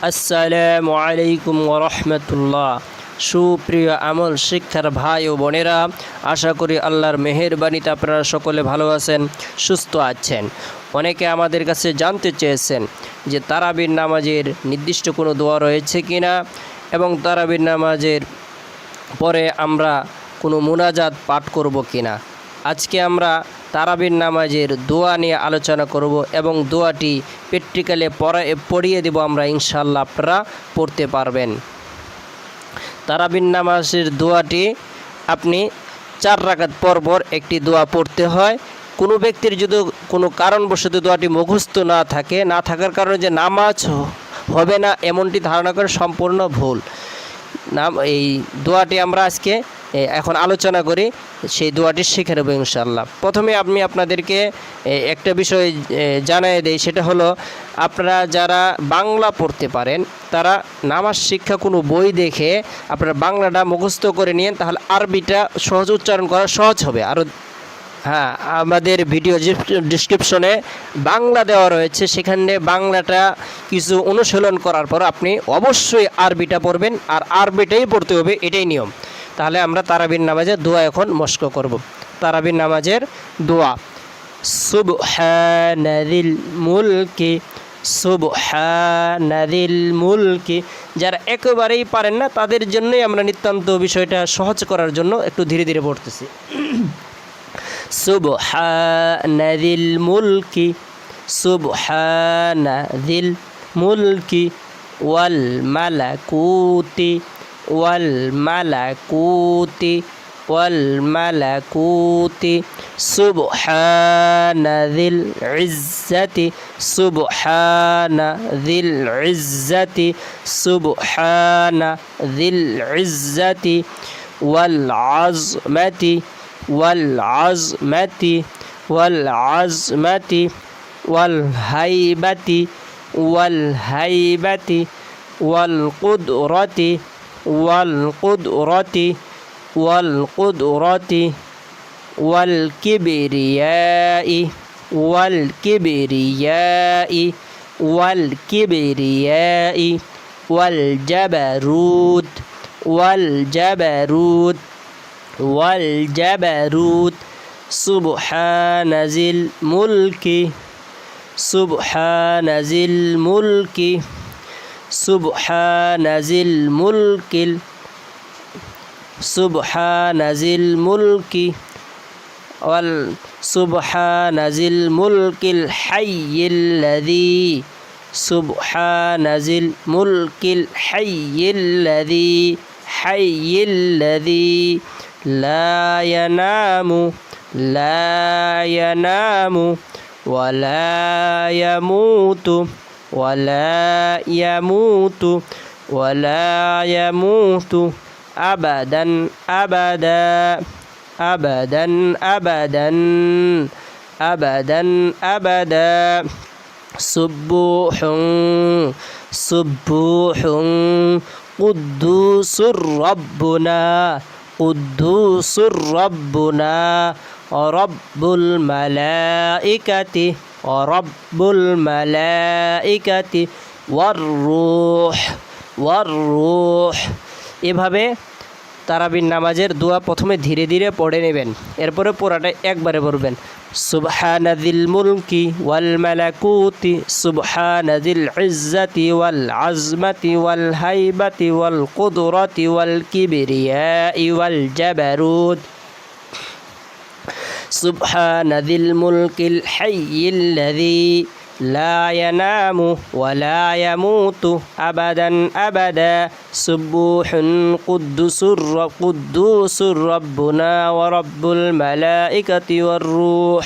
আসসালামু আলাইকুম ওয়া রাহমাতুল্লাহ। সুপ্রিয় আমল শিক্ষার ভাই ও বোনেরা, আশা করি আল্লাহর মেহেরবানিতে আপনারা সকলে ভালো আছেন, সুস্থ আছেন। অনেকে আমাদের কাছে জানতে চেয়েছেন যে তারাবির নামাজের নির্দিষ্ট কোনো দোয়া রয়েছে কিনা এবং তারাবির নামাজের পরে আমরা কোনো মুনাজাত পাঠ করব কিনা। আজকে আমরা তারাবির নামাজের দোয়া নিয়ে আলোচনা করব এবং দোয়াটি প্র্যাকটিক্যালে পড়িয়ে দেব আমরা, ইনশাআল্লাহ আপনারা পড়তে পারবেন। তারাবির নামাজের দোয়াটি আপনি 4 রাকাত পর একটি দোয়া পড়তে হয়। কোনো ব্যক্তির যদি কোনো কারণবশত দোয়াটি মুখস্থ না থাকার কারণে যে নামাজ হবে না এমনটি ধারণা করে সম্পূর্ণ ভুল। এই দোয়াটি আমরা আজকে এখন আলোচনা করি, সেই দোয়াটি শিখে নেব ইনশাআল্লাহ। প্রথমে আমি আপনাদেরকে একটা বিষয় জানিয়ে দেই, সেটা হলো আপনারা যারা বাংলা পড়তে পারেন তারা নামাজ শিক্ষা কোনো বই দেখে আপনারা বাংলাটা মুখস্থ করে নিন, তাহলে আরবিটা সহজ উচ্চারণ করা সহজ হবে। আরও হ্যাঁ, আমাদের ভিডিও ডিসক্রিপশনে বাংলা দেওয়া রয়েছে, সেখানে বাংলাটা কিছু অনুশীলন করার পর আপনি অবশ্যই আরবিটা পড়বেন, আর আরবিটাই পড়তে হবে, এটাই নিয়ম। তাহলে আমরা তারাবির নামাজের দোয়া এখন মস্ক করব। তারাবির নামাজের দোয়া: সুবহানাল মুলকি সুবহানাল মুলকি। যারা একেবারেই পারেন না তাদের জন্যই আমরা নিতান্ত বিষয়টা সহজ করার জন্য একটু ধীরে ধীরে পড়তেছি। সুবহানাল মুলকি সুবহানাল মুলকি ওয়াল মালাকুতি ওয়াল মালাকুতি ওয়াল মালাকুতি সুবহানাল ইজ্জাতি সুবহানাল ইজ্জাতি সুবহানাল ইজ্জাতি ওয়াল আযমাতি ওয়াল আযমাতি ওয়াল আযমাতি ওয়াল হাইবাতি ওয়াল হাইবাতি ওয়াল কুদরতি ওয়াল কুদরতি ওয়াল কুদরতি ওয়াল কিবরিয়াই ওয়াল কিবরিয়াই ওয়াল কিবরিয়াই ওয়াল জাবারুত ওয়াল জাবারুত ওয়াল জাবারুত সুবহানাল মুলকি সুবহানাল মুলকি সুবহানাল মুলকিল সুবহানাল মুলকি ওয়াল সুবহানাল মুলকিল হাইয়্যিল্লাযী সুবহানাল মুলকিল হাইয়্যিল্লাযী হাইয়্যিল্লাযী লা ইয়ানামু লা ইয়ানামু ওয়া লা ইয়ামুতু ওয়া লা ইয়ামুতু ওয়া লা ইয়ামুতু আবাদান আবাদা আবাদান আবাদান আবাদান আবাদা সুবহুন সুবহুন কুদ্দুসুর রাব্বুনা কুদ্দুসুর রাব্বুনা রব্বুল মালাইকাতি রব্বুল মালাইকাতি ওয়ার রূহ। এভাবে তারাবির নামাজের দোয়া প্রথমে ধীরে ধীরে পড়ে নেবেন, এরপরে পুরাটা একবারে পড়বেন। সুবহানাল মুলকি ওয়াল মালাকুতি সুবহানাল ইজ্জাতি ওয়াল আযমাতি ওয়াল হাইবাতি ওয়াল কুদরতি ওয়াল কিবরিয়াই ওয়াল জাবারুত সুবহানাল মুলকিল হাইয়্যিল্লাযী লা ইয়ানামু ওয়া লা ইয়ামুতু আবাদান আবাদা সুবহুন কুদ্দুসুর রাব্বুনা ওয়া রাব্বুল মালাইকাতি ওয়ার রূহ